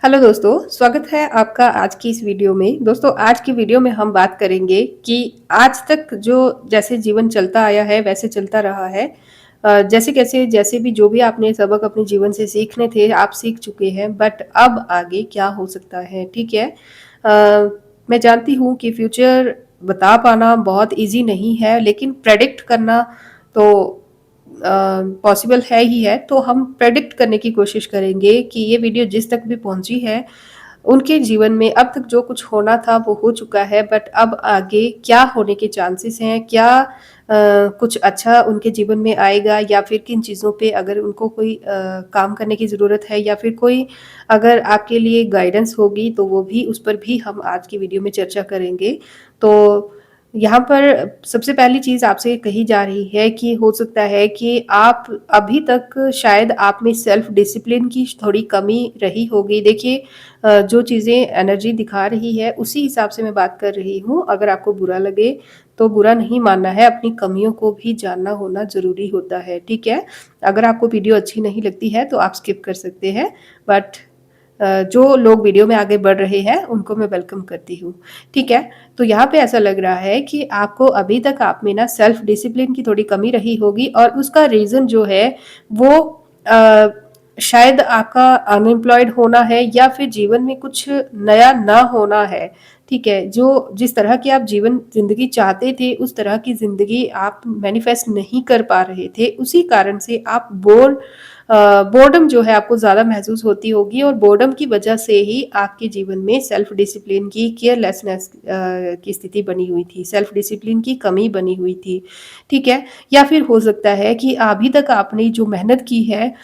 Hello दोस्तों, स्वागत है आपका आज की इस वीडियो में। दोस्तों, आज की वीडियो में हम बात करेंगे कि आज तक जो जैसे जीवन चलता आया है, वैसे चलता रहा है। जैसे-कैसे जैसे भी जो भी आपने सबक अपने जीवन से सीखने थे, आप सीख चुके हैं, बट अब आगे क्या हो सकता है, ठीक है? मैं जानती हूँ कि फ्यूचर बता पाना बहुत ईज़ी नहीं है, लेकिन प्रेडिक्ट करना तो पॉसिबल है ही है, तो हम प्रेडिक्ट करने की कोशिश करेंगे कि ये वीडियो जिस तक भी पहुंची है, उनके जीवन में अब तक जो कुछ होना था वो हो चुका है, बट अब आगे क्या होने के चांसेस हैं, क्या कुछ अच्छा उनके जीवन में आएगा, या फिर किन चीज़ों पे अगर उनको कोई काम करने की ज़रूरत है, या फिर कोई अगर आपके लिए गाइडेंस होगी, तो वो भी उस पर भी हम आज की वीडियो में चर्चा करेंगे। तो यहाँ पर सबसे पहली चीज़ आपसे कही जा रही है कि हो सकता है कि आप अभी तक शायद आप में सेल्फ डिसिप्लिन की थोड़ी कमी रही होगी। देखिए, जो चीज़ें एनर्जी दिखा रही है उसी हिसाब से मैं बात कर रही हूँ। अगर आपको बुरा लगे तो बुरा नहीं मानना है, अपनी कमियों को भी जानना होना ज़रूरी होता है, ठीक है? अगर आपको वीडियो अच्छी नहीं लगती है तो आप स्किप कर सकते हैं, बट जो लोग वीडियो में आगे बढ़ रहे हैं उनको मैं वेलकम करती हूँ, ठीक है? तो यहाँ पे ऐसा लग रहा है कि आपको अभी तक आप में ना सेल्फ डिसिप्लिन की थोड़ी कमी रही होगी, और उसका रीज़न जो है वो अ, शायद आपका अनएम्प्लॉयड होना है, या फिर जीवन में कुछ नया ना होना है, ठीक है? जो जिस तरह की आप जीवन ज़िंदगी चाहते थे, उस तरह की ज़िंदगी आप मैनिफेस्ट नहीं कर पा रहे थे, उसी कारण से आप बोर्डम जो है आपको ज़्यादा महसूस होती होगी, और बोर्डम की वजह से ही आपके जीवन में सेल्फ डिसिप्लिन की केयरलेसनेस की स्थिति बनी हुई थी, सेल्फ डिसिप्लिन की कमी बनी हुई थी, ठीक है? या फिर हो सकता है कि अभी तक आपने जो मेहनत की है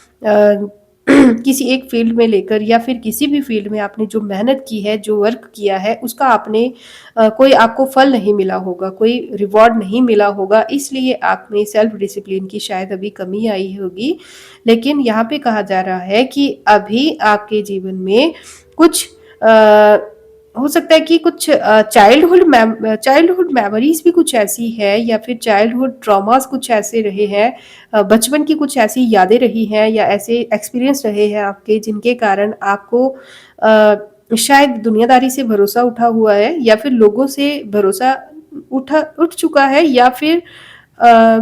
किसी एक फील्ड में लेकर, या फिर किसी भी फील्ड में आपने जो मेहनत की है, जो वर्क किया है, उसका आपने कोई आपको फल नहीं मिला होगा, कोई रिवॉर्ड नहीं मिला होगा, इसलिए आप में सेल्फ डिसिप्लिन की शायद अभी कमी आई होगी। लेकिन यहाँ पे कहा जा रहा है कि अभी आपके जीवन में कुछ हो सकता है कि कुछ चाइल्डहुड मेमोरीज भी कुछ ऐसी है, या फिर चाइल्डहुड ट्रॉमास कुछ ऐसे रहे हैं, बचपन की कुछ ऐसी यादें रही हैं, या ऐसे एक्सपीरियंस रहे हैं आपके, जिनके कारण आपको शायद दुनियादारी से भरोसा उठा हुआ है, या फिर लोगों से भरोसा उठ चुका है, या फिर अ,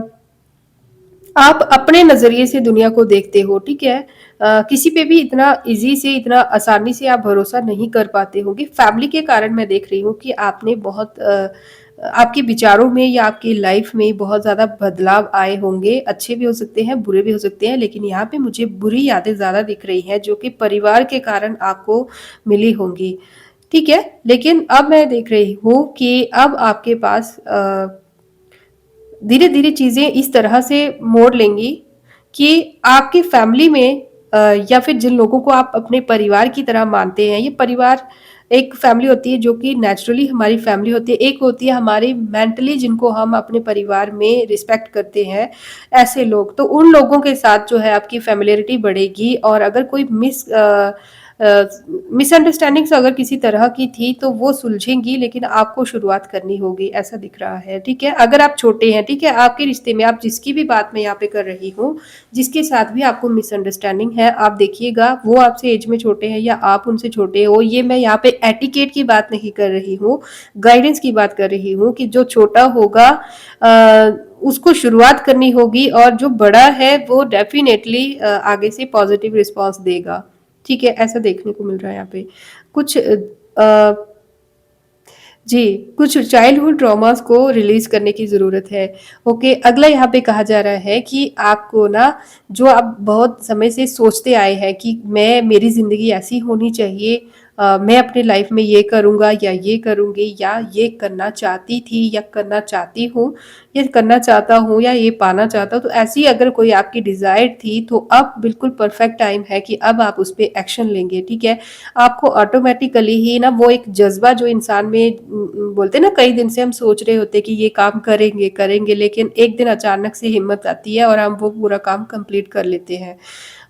आप अपने नज़रिए से दुनिया को देखते हो, ठीक है? किसी पे भी इतना ईज़ी से, इतना आसानी से आप भरोसा नहीं कर पाते होंगे। फैमिली के कारण मैं देख रही हूँ कि आपने बहुत आपके विचारों में या आपकी लाइफ़ में बहुत ज़्यादा बदलाव आए होंगे। अच्छे भी हो सकते हैं, बुरे भी हो सकते हैं, लेकिन यहाँ पे मुझे बुरी यादें ज़्यादा दिख रही हैं, जो कि परिवार के कारण आपको मिली होंगी, ठीक है? लेकिन अब मैं देख रही हूँ कि अब आपके पास धीरे-धीरे चीज़ें इस तरह से मोड़ लेंगी कि आपकी फैमिली में या फिर जिन लोगों को आप अपने परिवार की तरह मानते हैं, ये परिवार एक फैमिली होती है जो कि नेचुरली हमारी फैमिली होती है, एक होती है हमारी मेंटली जिनको हम अपने परिवार में रिस्पेक्ट करते हैं, ऐसे लोग। तो उन लोगों के साथ जो है आपकी फ़ैमिलियरिटी बढ़ेगी, और अगर कोई मिसअंडरस्टैंडिंग्स अगर किसी तरह की थी तो वो सुलझेंगी, लेकिन आपको शुरुआत करनी होगी, ऐसा दिख रहा है, ठीक है? अगर आप छोटे हैं, ठीक है? आपके रिश्ते में आप जिसकी भी बात मैं यहाँ पे कर रही हूँ, जिसके साथ भी आपको मिसअंडरस्टैंडिंग है, आप देखिएगा वो आपसे एज में छोटे हैं या आप उनसे छोटे हो, ये मैं यहाँ पे एटिकेट की बात नहीं कर रही हूँ, गाइडेंस की बात कर रही हूँ कि जो छोटा होगा उसको शुरुआत करनी होगी, और जो बड़ा है वो डेफ़िनेटली आगे से पॉज़िटिव रिस्पॉन्स देगा। ठीक है, ऐसा देखने को मिल रहा है यहाँ पे। कुछ जी, कुछ चाइल्डहुड ट्रॉमास को रिलीज़ करने की ज़रूरत है। ओके, अगला यहाँ पे कहा जा रहा है कि आपको ना, जो आप बहुत समय से सोचते आए हैं कि मेरी ज़िंदगी ऐसी होनी चाहिए, मैं अपनी लाइफ़ में ये करूँगा या ये करूँगी, या ये करना चाहती थी या करना चाहती हूँ, ये करना चाहता हूँ या ये पाना चाहता हूँ। तो ऐसी अगर कोई आपकी डिज़ायर थी, तो अब बिल्कुल परफ़ेक्ट टाइम है कि अब आप उस पे एक्शन लेंगे, ठीक है? आपको ऑटोमेटिकली ही ना वो एक जज़्बा जो इंसान में बोलते हैं ना, कई दिन से हम सोच रहे होते हैं कि ये काम करेंगे, करेंगे, लेकिन एक दिन अचानक से हिम्मत आती है और हम वो पूरा काम कंप्लीट कर लेते हैं।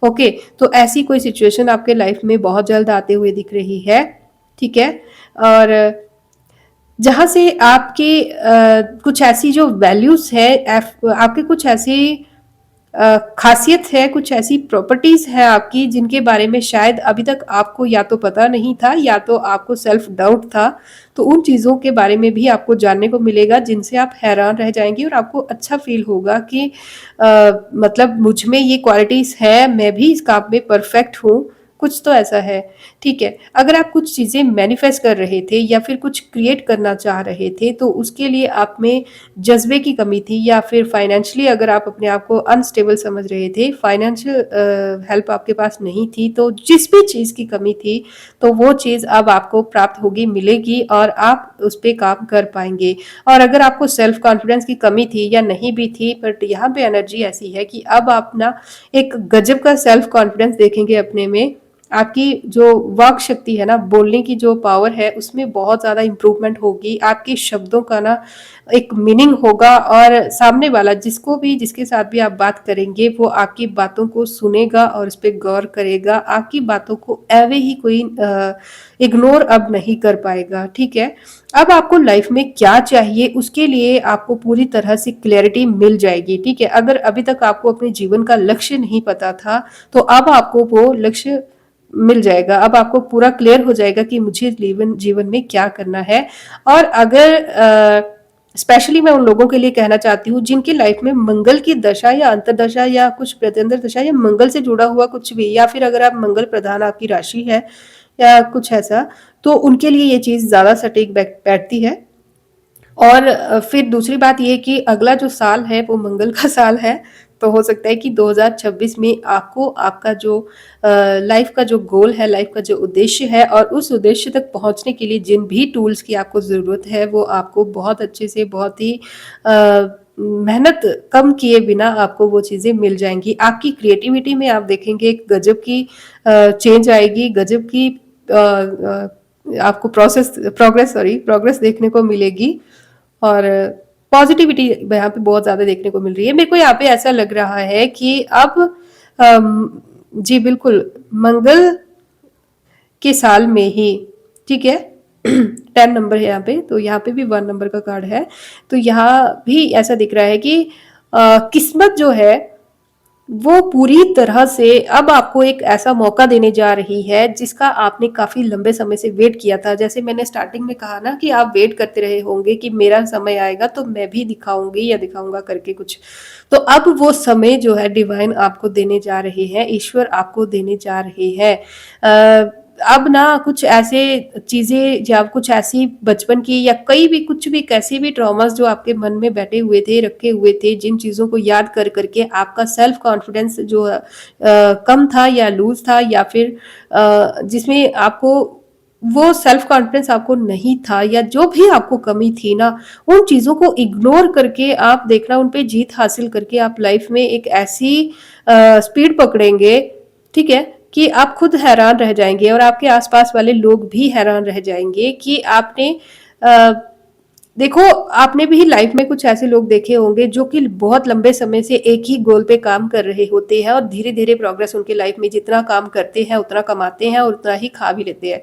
ओके, तो ऐसी कोई सिचुएशन आपके लाइफ में बहुत जल्द आते हुए दिख रही है, ठीक है? और जहाँ से आपके कुछ ऐसी जो वैल्यूज़ है, आपके कुछ ऐसे खासियत है, कुछ ऐसी प्रॉपर्टीज है आपकी जिनके बारे में शायद अभी तक आपको या तो पता नहीं था या तो आपको सेल्फ डाउट था। तो उन चीज़ों के बारे में भी आपको जानने को मिलेगा जिनसे आप हैरान रह जाएंगे और आपको अच्छा फील होगा कि मतलब मुझ में ये क्वालिटीज है, मैं भी इस काम में परफेक्ट हूँ, कुछ तो ऐसा है। ठीक है, अगर आप कुछ चीज़ें मैनिफेस्ट कर रहे थे या फिर कुछ क्रिएट करना चाह रहे थे तो उसके लिए आप में जज्बे की कमी थी या फिर फाइनेंशियली अगर आप अपने आप को अनस्टेबल समझ रहे थे, फाइनेंशियल हेल्प आपके पास नहीं थी, तो जिस भी चीज़ की कमी थी तो वो चीज़ अब आपको प्राप्त होगी, मिलेगी और आप उस पे काम कर पाएंगे। और अगर आपको सेल्फ कॉन्फिडेंस की कमी थी या नहीं भी थी, बट यहाँ पे एनर्जी ऐसी है कि अब आप ना एक गजब का सेल्फ कॉन्फिडेंस देखेंगे अपने में। आपकी जो वाक शक्ति है ना, बोलने की जो पावर है, उसमें बहुत ज़्यादा इम्प्रूवमेंट होगी। आपके शब्दों का ना एक मीनिंग होगा और सामने वाला जिसको भी जिसके साथ भी आप बात करेंगे वो आपकी बातों को सुनेगा और उस पर गौर करेगा। आपकी बातों को एवे ही कोई इग्नोर अब नहीं कर पाएगा। ठीक है, अब आपको लाइफ में क्या चाहिए उसके लिए आपको पूरी तरह से क्लैरिटी मिल जाएगी। ठीक है, अगर अभी तक आपको अपने जीवन का लक्ष्य नहीं पता था तो अब आपको वो लक्ष्य मिल जाएगा। अब आपको पूरा क्लियर हो जाएगा कि मुझे जीवन जीवन में क्या करना है। और अगर स्पेशली मैं उन लोगों के लिए कहना चाहती हूँ जिनकी लाइफ में मंगल की दशा या अंतरदशा या कुछ प्रत्यंतर दशा या मंगल से जुड़ा हुआ कुछ भी, या फिर अगर आप मंगल प्रधान आपकी राशि है या कुछ ऐसा, तो उनके लिए ये चीज़ ज़्यादा सटीक बैठती है। और फिर दूसरी बात ये कि अगला जो साल है वो मंगल का साल है, तो हो सकता है कि 2026 में आपको आपका जो लाइफ का जो गोल है, लाइफ का जो उद्देश्य है और उस उद्देश्य तक पहुंचने के लिए जिन भी टूल्स की आपको ज़रूरत है वो आपको बहुत अच्छे से, बहुत ही मेहनत कम किए बिना आपको वो चीज़ें मिल जाएंगी। आपकी क्रिएटिविटी में आप देखेंगे एक गजब की चेंज आएगी, गजब की आपको प्रोग्रेस देखने को मिलेगी। और पॉजिटिविटी यहाँ पे बहुत ज्यादा देखने को मिल रही है। मेरे को यहाँ पे ऐसा लग रहा है कि अब जी बिल्कुल, मंगल के साल में ही, ठीक है, 10 नंबर है यहाँ पे, तो यहाँ पे भी 1 नंबर का कार्ड है। तो यहाँ भी ऐसा दिख रहा है कि किस्मत जो है वो पूरी तरह से अब आपको एक ऐसा मौका देने जा रही है जिसका आपने काफी लंबे समय से वेट किया था। जैसे मैंने स्टार्टिंग में कहा ना कि आप वेट करते रहे होंगे कि मेरा समय आएगा तो मैं भी दिखाऊंगी या दिखाऊंगा करके कुछ। तो अब वो समय जो है डिवाइन आपको देने जा रहे हैं, ईश्वर आपको देने जा रहे हैं। अब ना कुछ ऐसे चीजें या कुछ ऐसी बचपन की या कई भी कुछ भी कैसे भी ट्रॉमास जो आपके मन में बैठे हुए थे, रखे हुए थे, जिन चीजों को याद कर करके आपका सेल्फ कॉन्फिडेंस जो कम था या लूज था या फिर जिसमें आपको वो सेल्फ कॉन्फिडेंस आपको नहीं था या जो भी आपको कमी थी ना, उन चीजों को इग्नोर करके आप देखना उन पे जीत हासिल करके आप लाइफ में एक ऐसी स्पीड पकड़ेंगे, ठीक है, कि आप खुद हैरान रह जाएंगे और आपके आसपास वाले लोग भी हैरान रह जाएंगे कि आपने अ, देखो, आपने भी लाइफ में कुछ ऐसे लोग देखे होंगे जो कि बहुत लंबे समय से एक ही गोल पे काम कर रहे होते हैं और धीरे धीरे प्रोग्रेस उनके लाइफ में, जितना काम करते हैं उतना कमाते हैं और उतना ही खा भी लेते हैं।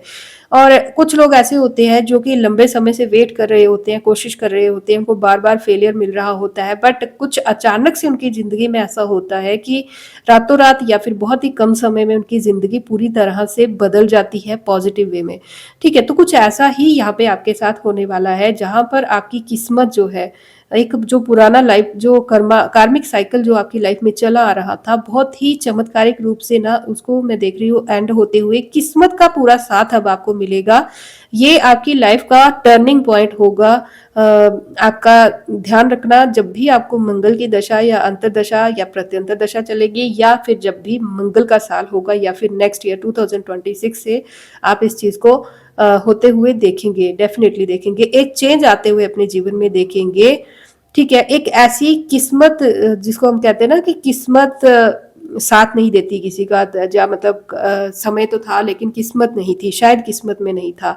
और कुछ लोग ऐसे होते हैं जो कि लंबे समय से वेट कर रहे होते हैं, कोशिश कर रहे होते हैं, उनको बार बार फेलियर मिल रहा होता है, बट कुछ अचानक से उनकी जिंदगी में ऐसा होता है कि रातों रात या फिर बहुत ही कम समय में उनकी जिंदगी पूरी तरह से बदल जाती है पॉजिटिव वे में। ठीक है, तो कुछ ऐसा ही यहाँ पे आपके साथ होने वाला है जहां पर आपकी किस्मत जो है, एक जो पुराना लाइफ जो कार्मिक साइकिल जो आपकी लाइफ में चला आ रहा था, बहुत ही चमत्कारिक रूप से ना उसको मैं देख रही हूँ एंड होते हुए किस्मत का पूरा साथ अब आपको मिलेगा। ये आपकी लाइफ का टर्निंग पॉइंट होगा। आपका ध्यान रखना, जब भी आपको मंगल की दशा या अंतरदशा या प्रत्यंतर दशा चलेगी या फिर जब भी मंगल का साल होगा या फिर नेक्स्ट ईयर 2026 से आप इस चीज को होते हुए देखेंगे, डेफिनेटली देखेंगे, एक चेंज आते हुए अपने जीवन में देखेंगे। ठीक है, एक ऐसी किस्मत जिसको हम कहते हैं ना कि किस्मत साथ नहीं देती किसी का, या मतलब समय तो था लेकिन किस्मत नहीं थी, शायद किस्मत में नहीं था।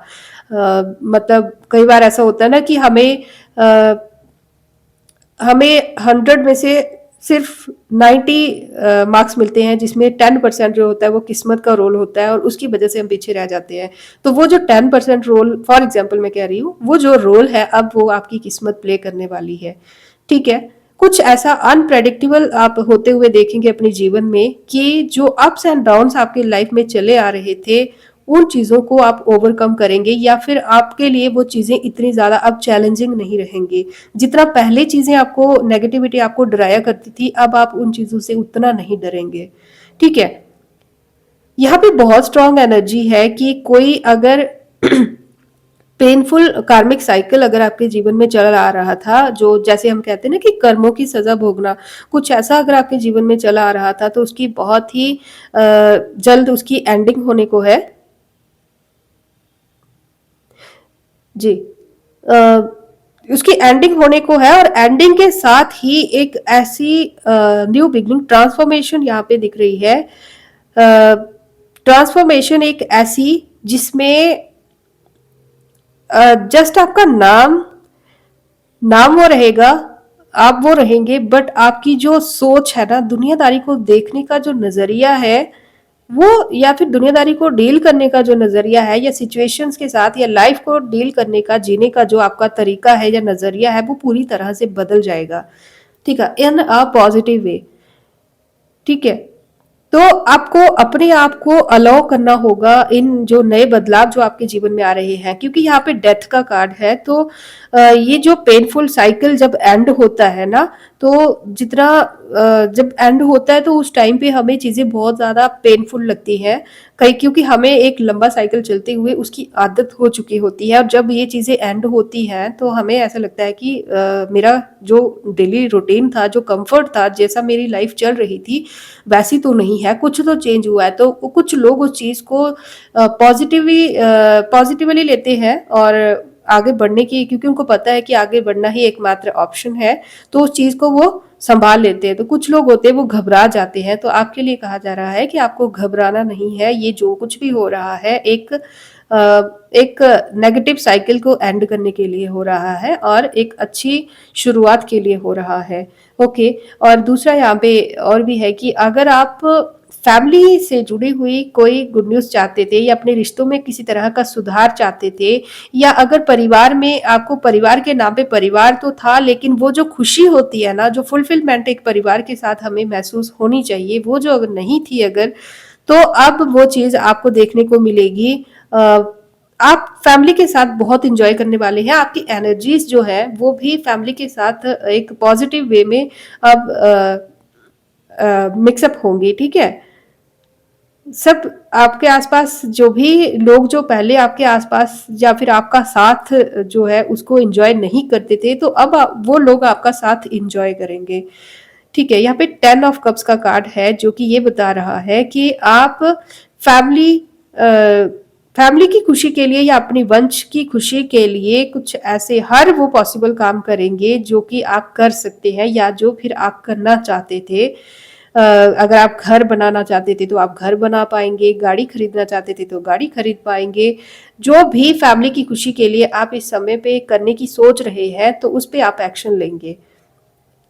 मतलब कई बार ऐसा होता है ना कि हमें 100 में से सिर्फ 90 मार्क्स मिलते हैं जिसमें 10% जो होता है वो किस्मत का रोल होता है और उसकी वजह से हम पीछे रह जाते हैं। तो वो जो 10% रोल, फॉर एग्जाम्पल मैं कह रही हूँ, वो जो रोल है अब वो आपकी किस्मत प्ले करने वाली है। ठीक है, कुछ ऐसा अनप्रेडिक्टेबल आप होते हुए देखेंगे अपने जीवन में कि जो अप्स एंड डाउन्स आपकी लाइफ में चले आ रहे थे, उन चीज़ों को आप ओवरकम करेंगे या फिर आपके लिए वो चीज़ें इतनी ज़्यादा अब चैलेंजिंग नहीं रहेंगी। जितना पहले चीज़ें आपको नेगेटिविटी आपको डराया करती थी, अब आप उन चीज़ों से उतना नहीं डरेंगे। ठीक है? यहाँ पे बहुत स्ट्रॉन्ग एनर्जी है कि कोई अगर पेनफुल कार्मिक साइकिल अगर आपके जीवन में चल आ रहा था, जो जैसे हम कहते हैं ना कि कर्मों की सजा भोगना, कुछ ऐसा अगर आपके जीवन में चला आ रहा था तो उसकी बहुत ही जल्द उसकी एंडिंग होने को है। जी। अ, उसकी एंडिंग होने को है और एंडिंग के साथ ही एक ऐसी न्यू बिगनिंग ट्रांसफॉर्मेशन यहाँ पे दिख रही है। ट्रांसफॉर्मेशन एक ऐसी जिसमें जस्ट आपका नाम नाम वो रहेगा, आप वो रहेंगे, बट आपकी जो सोच है ना, दुनियादारी को देखने का जो नजरिया है वो, या फिर दुनियादारी को डील करने का जो नजरिया है, या सिचुएशंस के साथ या लाइफ को डील करने का, जीने का जो आपका तरीका है या नजरिया है, वो पूरी तरह से बदल जाएगा। ठीक है, इन अ पॉजिटिव वे। ठीक है, तो आपको अपने आप को अलाउ करना होगा इन जो नए बदलाव जो आपके जीवन में आ रहे हैं, क्योंकि यहाँ पे डेथ का कार्ड है। तो ये जो पेनफुल साइकिल जब एंड होता है ना, तो जितना जब एंड होता है तो उस टाइम पे हमें चीजें बहुत ज्यादा पेनफुल लगती हैं, कई क्योंकि हमें एक लंबा साइकिल चलते हुए उसकी आदत हो चुकी होती है, और जब ये चीजें एंड होती हैं तो हमें ऐसा लगता है कि मेरा जो डेली रूटीन था, जो कंफर्ट था, जैसा मेरी लाइफ चल रही थी वैसी तो नहीं है, कुछ तो चेंज हुआ है। तो कुछ लोग उस चीज को पॉजिटिवली लेते हैं और आगे बढ़ने की, क्योंकि उनको पता है कि आगे बढ़ना ही एकमात्र ऑप्शन है, तो उस चीज को वो संभाल लेते हैं। तो कुछ लोग होते हैं वो घबरा जाते हैं, तो आपके लिए कहा जा रहा है कि आपको घबराना नहीं है। ये जो कुछ भी हो रहा है एक नेगेटिव साइकिल को एंड करने के लिए हो रहा है और एक अच्छी शुरुआत के लिए हो रहा है। ओके। और दूसरा यहाँ पे और भी है कि अगर आप फैमिली से जुड़ी हुई कोई गुड न्यूज़ चाहते थे या अपने रिश्तों में किसी तरह का सुधार चाहते थे, या अगर परिवार में आपको परिवार के नाम पे परिवार तो था, लेकिन वो जो खुशी होती है ना, जो फुलफिलमेंट एक परिवार के साथ हमें महसूस होनी चाहिए, वो जो अगर नहीं थी अगर, तो अब वो चीज़ आपको देखने को मिलेगी। आप फैमिली के साथ बहुत इंजॉय करने वाले हैं, आपकी एनर्जीज जो है वो भी फैमिली के साथ एक पॉजिटिव वे में अब मिक्सअप होंगी। ठीक है, सब आपके आसपास जो भी लोग जो पहले आपके आसपास या फिर आपका साथ जो है उसको एंजॉय नहीं करते थे, तो अब वो लोग आपका साथ एंजॉय करेंगे। ठीक है, यहाँ पे 10 ऑफ कप्स का कार्ड है जो कि ये बता रहा है कि आप फैमिली फैमिली की खुशी के लिए या अपनी वंश की खुशी के लिए कुछ ऐसे हर वो पॉसिबल काम करेंगे जो कि आप कर सकते हैं या जो फिर आप करना चाहते थे। अगर आप घर बनाना चाहते थे तो आप घर बना पाएंगे, गाड़ी खरीदना चाहते थे तो गाड़ी खरीद पाएंगे। जो भी फैमिली की खुशी के लिए आप इस समय पे करने की सोच रहे हैं तो उस पे आप एक्शन लेंगे।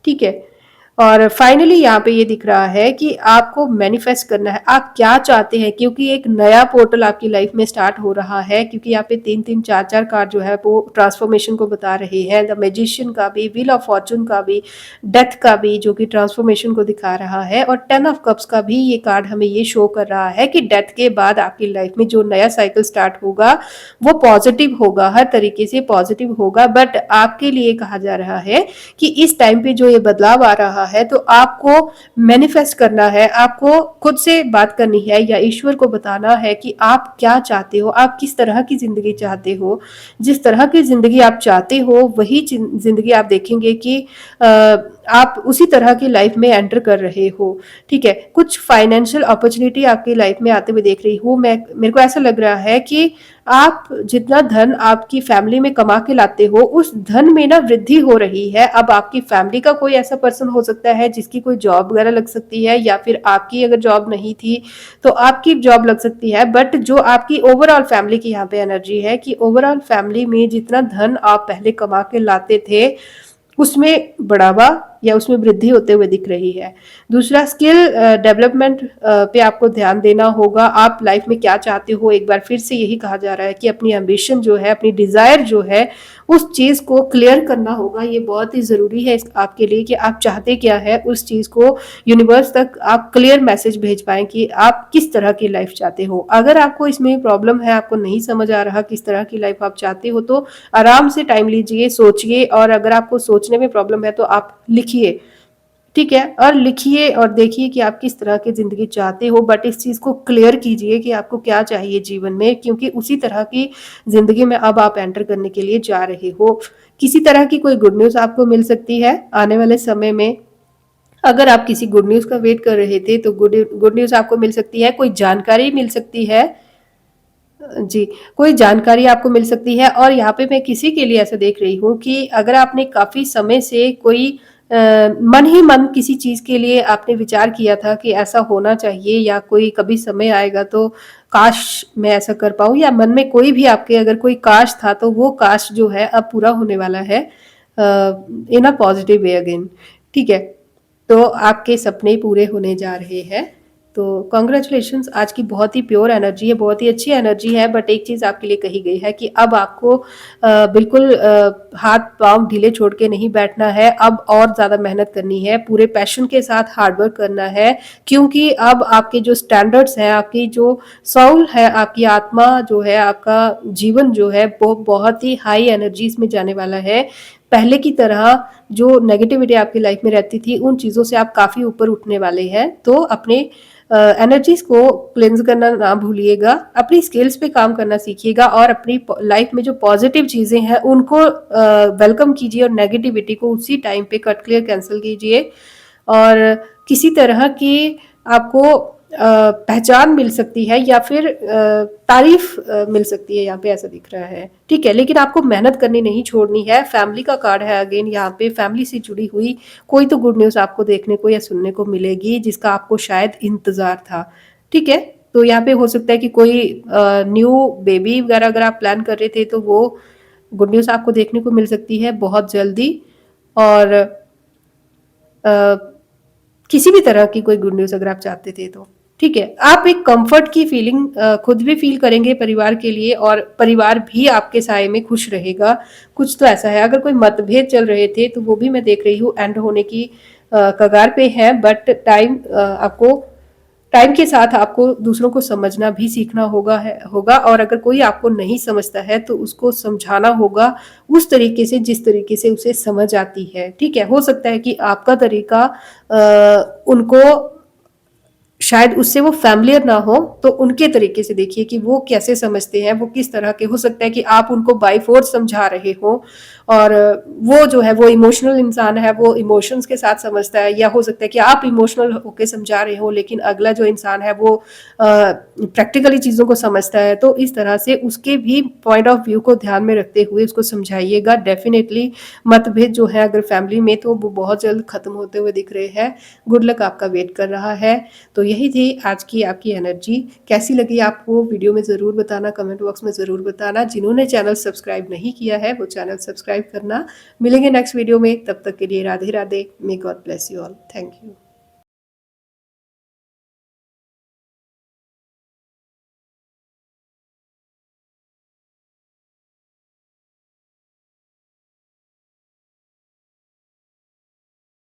ठीक है, और फाइनली यहाँ पे ये दिख रहा है कि आपको मैनिफेस्ट करना है, आप क्या चाहते हैं, क्योंकि एक नया पोर्टल आपकी लाइफ में स्टार्ट हो रहा है। क्योंकि यहाँ पे 3-3 4-4 कार्ड जो है वो ट्रांसफॉर्मेशन को बता रहे हैं, द मैजिशियन का भी, व्हील ऑफ फॉर्चून का भी, डेथ का भी जो कि ट्रांसफॉर्मेशन को दिखा रहा है, और 10 ऑफ कप्स का भी ये कार्ड हमें ये शो कर रहा है कि डेथ के बाद आपकी लाइफ में जो नया साइकिल स्टार्ट होगा वो पॉजिटिव होगा, हर तरीके से पॉजिटिव होगा। बट आपके लिए कहा जा रहा है कि इस टाइम पे जो ये बदलाव आ रहा है तो आपको मैनिफेस्ट करना है, आपको खुद से बात करनी है या ईश्वर को बताना है कि आप क्या चाहते हो, आप किस तरह की जिंदगी चाहते हो। जिस तरह की जिंदगी आप चाहते हो वही जिंदगी आप देखेंगे कि आप उसी तरह की लाइफ में एंटर कर रहे हो। ठीक है, कुछ फाइनेंशियल अपॉर्चुनिटी आपकी लाइफ में आते हुए देख रही हूँ मैं। मेरे को ऐसा लग रहा है कि आप जितना धन आपकी फैमिली में कमा के लाते हो उस धन में ना वृद्धि हो रही है। अब आपकी फैमिली का कोई ऐसा पर्सन हो सकता है जिसकी कोई जॉब वगैरह लग सकती है, या फिर आपकी अगर जॉब नहीं थी तो आपकी जॉब लग सकती है। बट जो आपकी ओवरऑल फैमिली की यहाँ पे एनर्जी है कि ओवरऑल फैमिली में जितना धन आप पहले कमा के लाते थे उसमें बढ़ावा या उसमें वृद्धि होते हुए दिख रही है। दूसरा स्किल डेवलपमेंट पे आपको ध्यान देना होगा। आप लाइफ में क्या चाहते हो, एक बार फिर से यही कहा जा रहा है कि अपनी एम्बिशन जो है, अपनी डिज़ायर जो है, उस चीज़ को क्लियर करना होगा। ये बहुत ही ज़रूरी है आपके लिए कि आप चाहते क्या है, उस चीज़ को यूनिवर्स तक आप क्लियर मैसेज भेज पाएँ कि आप किस तरह की लाइफ चाहते हो। अगर आपको इसमें प्रॉब्लम है, आपको नहीं समझ आ रहा किस तरह की लाइफ आप चाहते हो, तो आराम से टाइम लीजिए, सोचिए, और अगर आपको सोचने में प्रॉब्लम है तो आप लिखिए, ठीक है? और लिखिए और देखिए कि आप किस तरह की ज़िंदगी चाहते हो, बट इस चीज़ को क्लियर कीजिए कि आपको क्या चाहिए जीवन में, क्योंकि उसी तरह की ज़िंदगी में अब आप एंटर करने के लिए जा रहे हो। किसी तरह की कोई गुड न्यूज़ आपको मिल सकती है आने वाले समय में। अगर आप किसी गुड न्यूज़ का वेट कर रहे थे, तो गुड गुड न्यूज़ आपको मिल सकती है, कोई जानकारी मिल सकती है। जी, कोई जानकारी आपको मिल सकती है, और यहाँ पे मैं किसी के लिए ऐसा देख रही हूँ कि अगर आपने काफ़ी समय से कोई मन ही मन किसी चीज़ के लिए आपने विचार किया था कि ऐसा होना चाहिए, या कोई कभी समय आएगा तो काश मैं ऐसा कर पाऊँ, या मन में कोई भी आपके अगर कोई काश था, तो वो काश जो है अब पूरा होने वाला है इन अ पॉजिटिव वे अगेन, ठीक है? तो आपके सपने पूरे होने जा रहे हैं। तो कांग्रेचुलेशंस, आज की बहुत ही प्योर एनर्जी है, बहुत ही अच्छी एनर्जी है, बट एक चीज़ आपके लिए कही गई है कि अब आपको बिल्कुल हाथ-पाँव ढीले छोड़ के नहीं बैठना है, अब और ज़्यादा मेहनत करनी है, पूरे पैशन के साथ हार्ड वर्क करना है, क्योंकि अब आपके जो स्टैंडर्ड्स हैं, आपकी जो सोल है, आपकी आत्मा जो है, आपका जीवन जो है, वो बहुत ही हाई एनर्जीज़ में जाने वाला है। पहले की तरह जो नेगेटिविटी आपकी लाइफ में रहती थी, उन चीज़ों से आप काफ़ी ऊपर उठने वाले हैं। तो अपने एनर्जीज़ को क्लेंज़ करना ना भूलिएगा, अपनी स्किल्स पे काम करना सीखिएगा, और अपनी लाइफ में जो पॉजिटिव चीज़ें हैं उनको वेलकम कीजिए, और नेगेटिविटी को उसी टाइम पे कट क्लियर कैंसिल कीजिए। और किसी तरह की आपको पहचान मिल सकती है, या फिर तारीफ मिल सकती है, यहाँ पे ऐसा दिख रहा है, ठीक है? लेकिन आपको मेहनत करनी नहीं छोड़नी है। फैमिली का कार्ड है अगेन, यहाँ पे फैमिली से जुड़ी हुई कोई तो गुड न्यूज़ आपको देखने को या सुनने को मिलेगी, जिसका आपको शायद इंतज़ार था, ठीक है? तो यहाँ पे हो सकता है कि कोई न्यू बेबी वगैरह अगर आप प्लान कर रहे थे, तो वो गुड न्यूज़ आपको देखने को मिल सकती है बहुत जल्दी। और किसी भी तरह की कोई गुड न्यूज़ अगर आप चाहते थे तो, ठीक है? आप एक कम्फ़र्ट की फीलिंग खुद भी फ़ील करेंगे परिवार के लिए, और परिवार भी आपके साए में खुश रहेगा। कुछ तो ऐसा है, अगर कोई मतभेद चल रहे थे, तो वो भी मैं देख रही हूँ एंड होने की कगार पे है, बट आपको टाइम के साथ आपको दूसरों को समझना भी सीखना होगा, और अगर कोई आपको नहीं समझता है, तो उसको समझाना होगा उस तरीके से जिस तरीके से उसे समझ आती है, ठीक है? हो सकता है कि आपका तरीका उनको शायद उससे वो फ़ैमिलियर ना हो, तो उनके तरीके से देखिए कि वो कैसे समझते हैं, वो किस तरह के। हो सकता है कि आप उनको बाय फ़ोर्स समझा रहे हो, और वो जो है वो इमोशनल इंसान है, वो इमोशंस के साथ समझता है, या हो सकता है कि आप इमोशनल होके समझा रहे हो, लेकिन अगला जो इंसान है वो प्रैक्टिकली चीज़ों को समझता है। तो इस तरह से उसके भी पॉइंट ऑफ व्यू को ध्यान में रखते हुए उसको समझाइएगा। डेफ़िनेटली मतभेद जो है अगर फैमिली में, तो वो बहुत जल्द खत्म होते हुए दिख रहे हैं। गुड लक आपका वेट कर रहा है। तो यही थी आज की आपकी एनर्जी। कैसी लगी आपको वीडियो में ज़रूर बताना, कमेंट बॉक्स में ज़रूर बताना। जिन्होंने चैनल सब्सक्राइब नहीं किया है, वो चैनल सब्सक्राइब करना। मिलेंगे नेक्स्ट वीडियो में, तब तक के लिए Radhe Radhe. May God bless you all. Thank you.